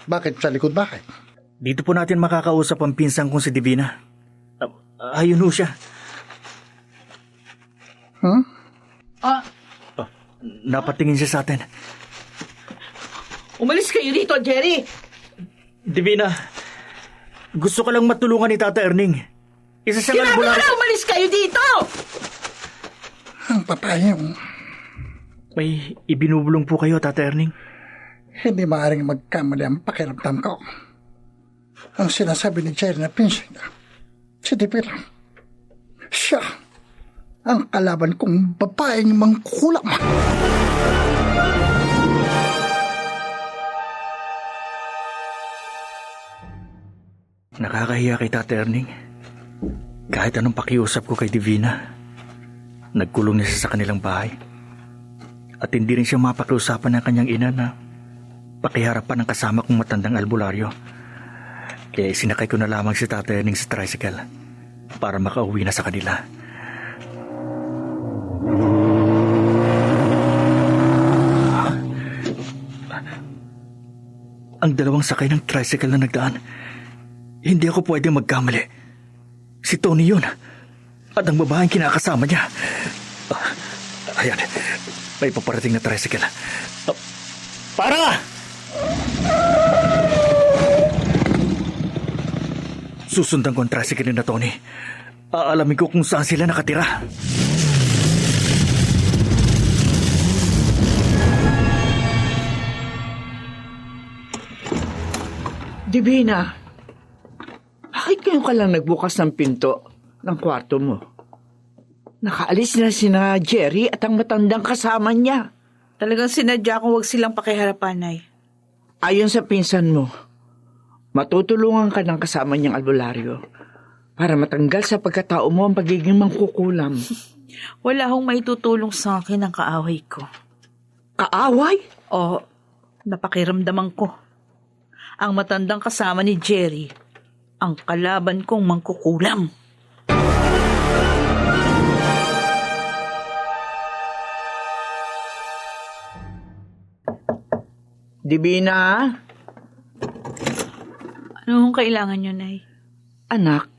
Bakit sa likod bahay? Dito po natin makakausap ang pinsang kong si Divina. Ayun ho siya. Napatingin siya sa atin. Umalis kayo dito, Jerry. Divina, gusto ko lang matulungan ni Tata Erning. Isa siyang Sinabi ko albularyo. na umalis kayo dito! Ang papayong May ibinubulong po kayo, Tata Erning. hindi maaaring magkamali ang pakiramdam ko. Ang sinasabi ni Jerry na pinsan niya, si Divina, siya ang kalaban kong babaeng mangkukulam. Nakakahiya kay Tata Erning. Kahit anong pakiusap ko kay Divina, nagkulong niya siya sa kanilang bahay. At hindi rin siya mapakiusapan ng kanyang ina na pakiharapan ng kasama kong matandang albularyo. Kaya sinakay ko na lamang si Tata Erning sa tricycle para makauwi na sa kanila. Ang dalawang sakay ng tricycle na nagdaan, hindi ako pwede magkamali. Si Tony yun. At ang babaeng kinakasama niya. Ayan. May paparating na tricycle. Para! Susundan ko ang tricycle na Tony. Aalamin ko kung saan sila nakatira. Divina, bakit ngayon ka lang nagbukas ng pinto ng kwarto mo? Nakaalis na sina Jerry at ang matandang kasama niya. Talagang sinadya kong wag silang pakiharapan, Nay. Ayon sa pinsan mo, matutulungan ka ng kasama niyang albularyo para matanggal sa pagkatao mo ang pagiging mangkukulam. Wala hong maitutulong sa akin ang kaaway ko. Kaaway? O, napakiramdaman ko. Ang matandang kasama ni Jerry, ang kalaban kong mangkukulam. Divina? Anong kailangan nyo, Nay? Anak,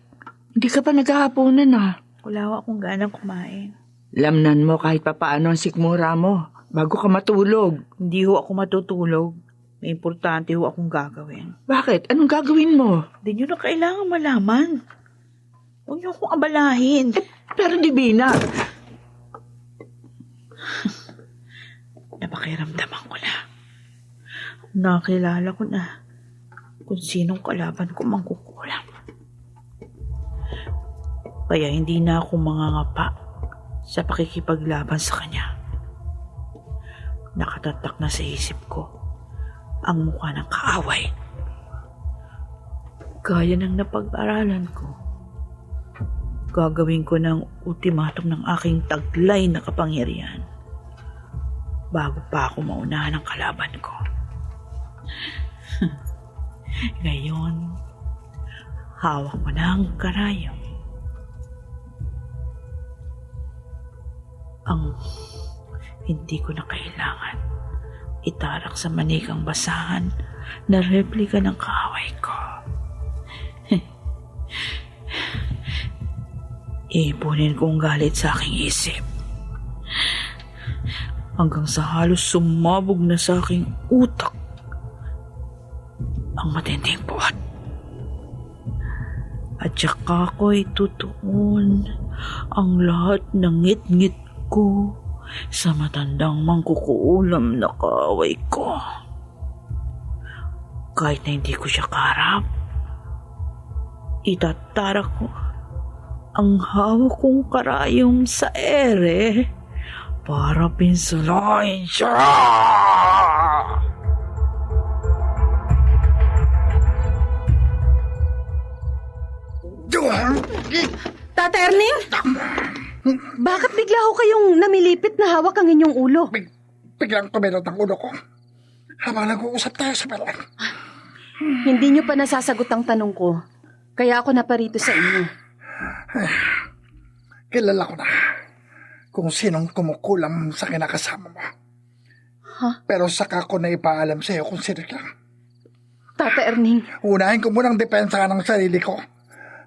hindi ka pa naghahaponan Wala akong ganang kumain. Lamnan mo kahit papaano ang sikmura mo bago ka matulog. Hindi ho ako matutulog. May importante ho akong gagawin. Bakit? Anong gagawin mo? Hindi nyo na kailangan malaman. Huwag nyo akong abalahin. Pero Divina... Napakiramdaman ko na. Nakilala ko na kung sinong kalaban ko mangkukulam. Kaya hindi na ako mangangapa sa pakikipaglaban sa kanya. Nakatatak na sa isip ko ang mukha ng kaaway. Gaya ng napag-aralan ko, gagawin ko ng ultimatum ng aking taglay na kapangyarihan bago pa ako maunahan ng kalaban ko. Ngayon, hawak ko na ang karayom. Ang hindi ko na kailangan itarak sa manikang basahan na replika ng kaaway ko. Ipunin kong galit sa aking isip hanggang sa halos sumabog na sa aking utak ang matinding buhat. At saka ko'y tutuon ang lahat ng ngit-ngit ko sa matandang mangkukulam na kaaway ko. Kahit na hindi ko siya kaharap, itatara ko ang hawak kong karayom sa ere para pinsalain siya. Tata Erning? Bakit bigla ho kayong namilipit na hawak ang inyong ulo? Biglang kumirot ang ulo ko habang nag-uusap tayo sa balang. Hindi nyo pa nasasagot ang tanong ko, kaya ako naparito sa inyo. Kilala ko na kung sinong kumukulam sa kinakasama mo. Pero saka ko na ipaalam sa iyo kung sino ka. Tata Erning. Unahin ko munang depensa ng sarili ko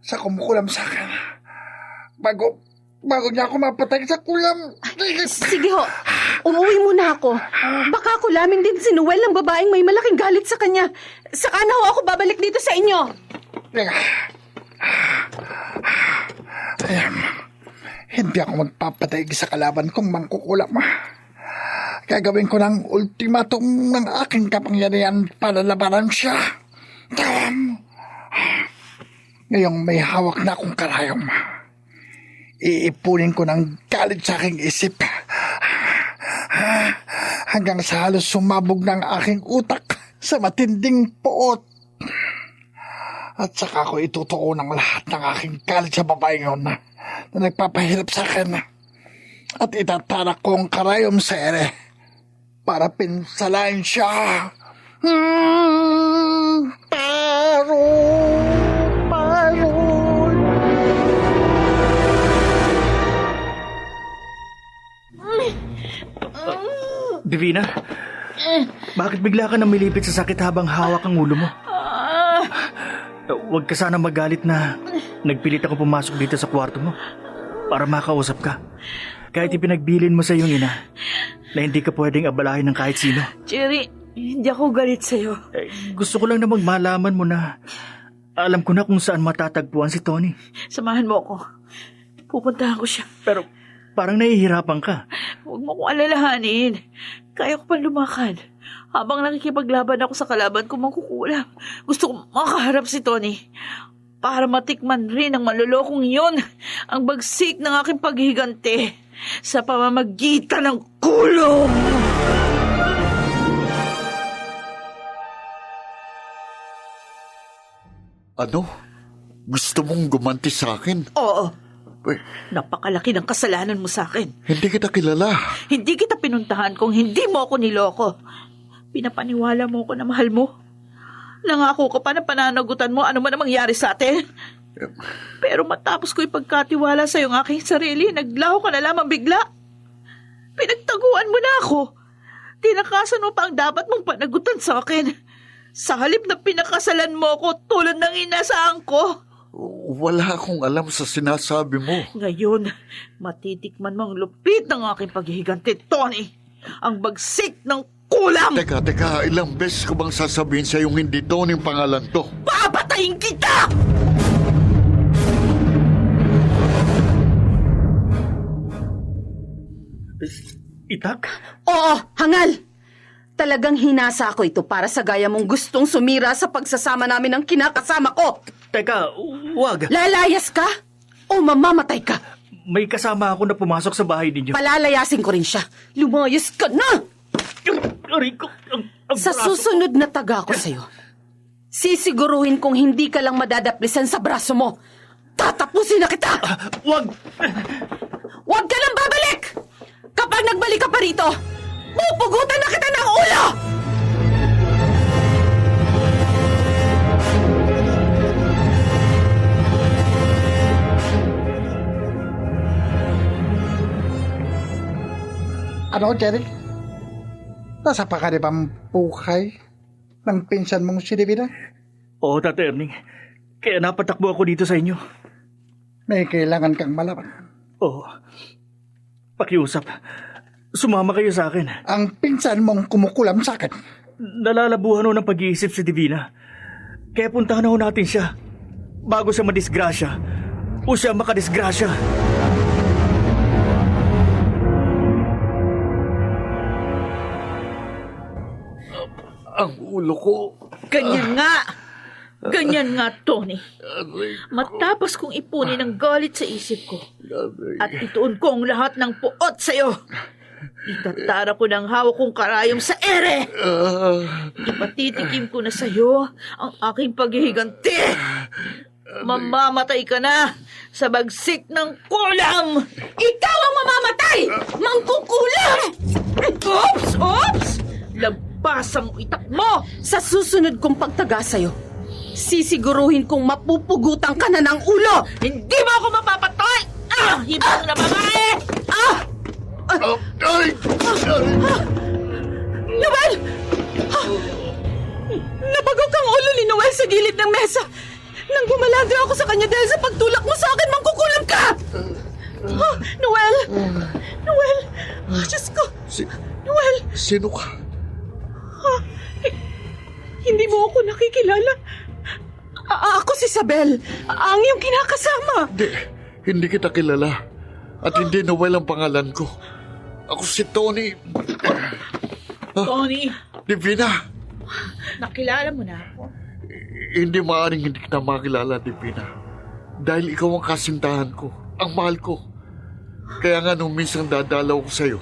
sa kumukulam sa akin. Bago niya ako mapatay sa kulam. Sige ho, umuwi muna ako. Baka kulamin din si Noel ng babaeng may malaking galit sa kanya. Saka na ho ako babalik dito sa inyo. Ayan, hindi ako magpapatay sa kalaban kong mangkukulam. Gagawin ko ng ultimatum ng aking kapangyarihan para labanan siya. Ngayong may hawak na akong karayom, iipunin ko ng galit sa aking isip hanggang sa halos sumabog ng aking utak sa matinding poot. At saka ko itutuon ng lahat ng aking galit sa babaeng yun na nagpapahirap sa akin. At itatarak ko ang karayom sa ere para pinsalain siya. Divina, bakit bigla ka namilipit sa sakit habang hawak ang ulo mo? Huwag ka sana magalit na nagpilit ako pumasok dito sa kwarto mo para makausap ka. Kahit ipinagbilin mo sa iyong ina na hindi ka pwedeng abalahin ng kahit sino. Jerry, hindi ako galit sa'yo. Gusto ko lang namang malaman mo na alam ko na kung saan matatagpuan si Tony. Samahan mo ako. Pupuntahan ko siya. Pero parang nahihirapan ka. Huwag mo kong alalahanin. Kaya ko pang lumakad. Habang nakikipaglaban ako sa kalaban ko, mangkukulam. Gusto ko makaharap si Tony. Para matikman rin ang malulokong yun. Ang bagsik ng aking paghihigante sa pamamagitan ng kulong. Ano? Gusto mong gumanti sa akin? Oo. Eh, Napakalaki ng kasalanan mo sa akin. hindi kita kilala. Hindi kita pinuntahan kung hindi mo ako niloko. Pinapaniwala mo ko na mahal mo. Nangako ka pa na pananagutan mo ano man ang mangyari sa atin. Pero matapos ko ipagkatiwala sa iyong aking sarili, naglaho ka na lamang bigla. Pinagtaguan mo na ako. Tinakasan mo pa ang dapat mong panagutan sa akin. Sa halip na pinakasalan mo ako tulad ng inasaan ko. Wala akong alam sa sinasabi mo. Ngayon, matitikman mo ang lupit ng aking paghihigante, Tony. Ang bagsik ng kulam! Teka, ilang beses ko bang sasabihin sa yung hindi Tony ang pangalan to? Papatayin kita! Itak? Oo, hangal! Talagang hinasa ko ito para sa gaya mong gustong sumira sa pagsasama namin ng kinakasama ko. Teka, wag. Lalayas ka o mamamatay ka? May kasama ako na pumasok sa bahay ninyo. Palalayasin ko rin siya. Lumayas ka na! Aray ko, ang Sa braso ko. susunod na taga ko sa'yo, sisiguruhin kong hindi ka lang madadaplisan sa braso mo. Tatapusin na kita! Wag! Huwag ka nang babalik! Kapag nagbalik ka pa rito, pupugutan na kita ng ulo! Ano, Jerry? Nasa pakaribang buhay ng pinsan mong si Divina? Oo, Tata Erning. Kaya napatakbo ako dito sa inyo. May kailangan kang malaman. Oo. Pakiusap. Sumama kayo sa akin. Ang pinsan mong kumukulam sa akin. Nalalabuhan ho ng pag-iisip si Divina. Kaya puntahan ho natin siya. Bago siya madisgrasya. O siya makadisgrasya. Ang ulo ko. Ganyan nga! Ganyan nga, Tony. Matapos kong ipunin ang galit sa isip ko at ituon ko ang lahat ng puot sa'yo, itatara ko ng hawak kong karayom sa ere. Ipatitikim ko na sa'yo ang aking paghihiganti. Mamamatay ka na sa bagsik ng kulam! Ikaw ang mamamatay! Mangkukulam! Oops! Oops! Labasan mo itak mo! Sa susunod kong pagtaga sa'yo, sisiguruhin kong mapupugutan ka na ng ulo! Hindi mo ako mapapatay! Hibang na babae! Noel! Nabagok ang ulo ni Noel sa gilid ng mesa. Nang bumalandra ako sa kanya dahil sa pagtulak mo sa akin, mangkukulam ka! Noel! Noel! Diyos ko! Noel! Sino ka? Hindi mo ako nakikilala. Ako si Isabel, ang iyong kinakasama. Hindi kita kilala. At hindi Noel ang pangalan ko. Ako si Tony. Tony, Divina, nakilala mo na ako. hindi maaaring hindi kita makilala, Divina. Dahil ikaw ang kasintahan ko, ang mahal ko. Kaya nga nung minsan dadalaw ko sa'yo,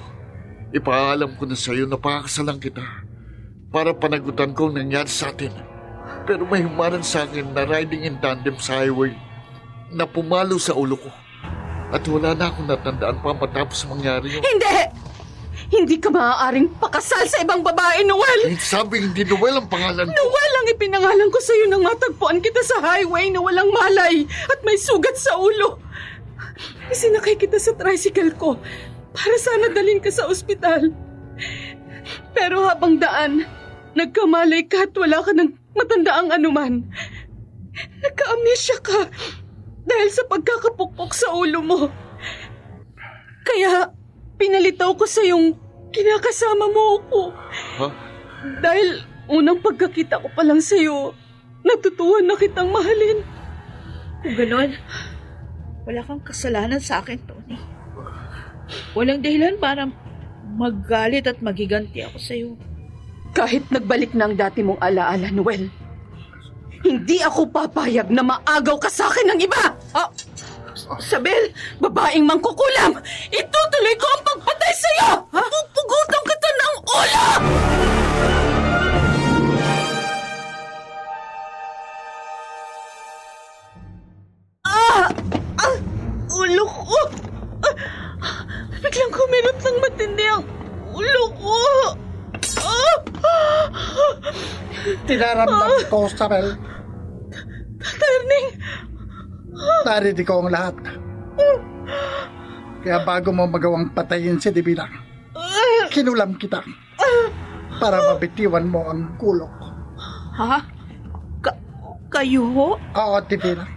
ipaalam ko na sa'yo na pakakasalan kita para panagutan ko ang nangyari sa atin. Pero may humarang sa akin na riding in tandem sa highway na pumalo sa ulo ko. At wala na akong natandaan pa matapos mangyari yun. Hindi! Hindi ka maaaring pakasal sa ibang babae, Noel! Sabi hindi Noel ang pangalan ko. Noel ang ipinangalan ko sa iyo nang matagpuan kita sa highway na walang malay at may sugat sa ulo. Isinakay kita sa tricycle ko para sana dalhin ka sa ospital. Pero habang daan, nagkamalay ka at wala ka ng matandaang anuman. Nagka-amnesia ka dahil sa pagkakapukpok sa ulo mo. Kaya pinalitaw ko sa yung kinakasama mo ako. Ha? Dahil unang pagkakita ko pa lang sa'yo, natutuhan na kitang mahalin. Kung ganon, wala kang kasalanan sa akin, Tony. Walang dahilan para maggalit at magiganti ako sa'yo. Kahit nagbalik na ang dati mong alaala, Noel, hindi ako papayag na maagaw ka sa akin ng iba! Sabel, babaeng mangkukulam, itutuloy ko ang pagpatay sa'yo! Pupugutan kita ng ulo! Ulo ko! Biglang kuminot ng matindi ang ulo ko! Tinaramdam ko, Sabel. Turning! Narinig ko ang lahat. Kaya bago mo magawang patayin si Divina, kinulam kita para mabitiwan mo ang kulok. Ha? Kayo ho? Oo, Divina.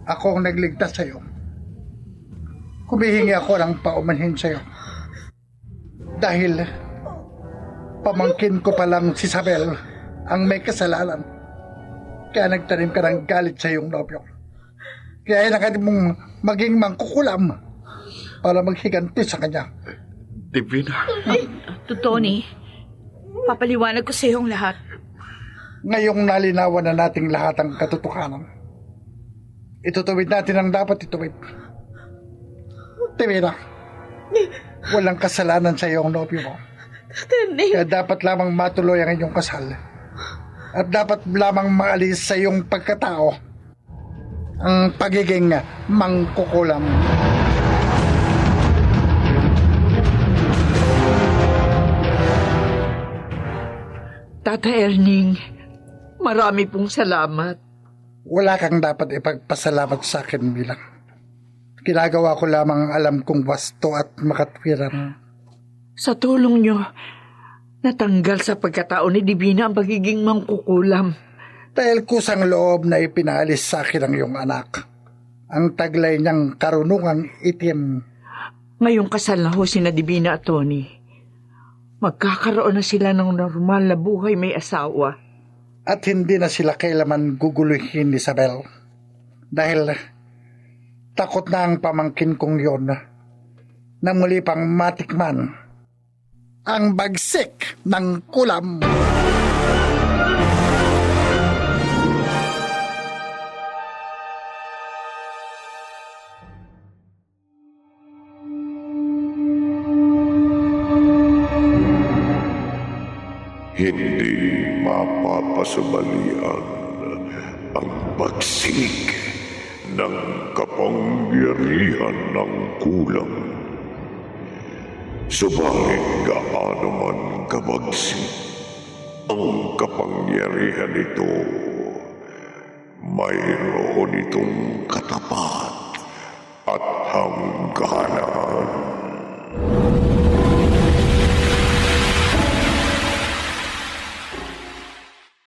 Ako ang nagligtas sa'yo. Humihingi ako ng paumanhin sa'yo. Dahil pamangkin ko pa lang si Sabel ang may kasalanan. Kaya nagtanim ka ng galit sa iyong nobyo. Kaya inakad mong maging mangkukulam para maghiganti sa kanya. Divina. Tony, papaliwanag ko sa iyong lahat. Ngayong nalinawan na nating lahat ang katotohanan, itutuwid natin ang dapat ituwid. Divina, walang kasalanan sa iyong nobyo mo. Kaya dapat lamang matuloy ang inyong kasal. At dapat lamang maalis sa iyong pagkatao ang pagiging mangkukulam. Tata Erning, marami pong salamat. Wala kang dapat ipagpasalamat sa akin, Bilang. Ginagawa ko lamang ang alam kong wasto at makatwiran. Sa tulong nyo, natanggal sa pagkatao ni Divina ang pagiging mangkukulam. Dahil kusang loob na ipinaalis sa akin ang iyong anak. Ang taglay niyang karunungang itim. Ngayong kasal na ho sina Divina at Tony, magkakaroon na sila ng normal na buhay may asawa. At hindi na sila kailaman guguluhin ni Isabel. Dahil takot na ang pamangkin kong yon na muli pang matikman ang bagsik ng kulam. Hindi mapapasabalian ang pagsik ng kapangyarihan ng kulang. Subalit gaano man kabagsik ang kapangyarihan nito, mayroon itong katapat at hangganan.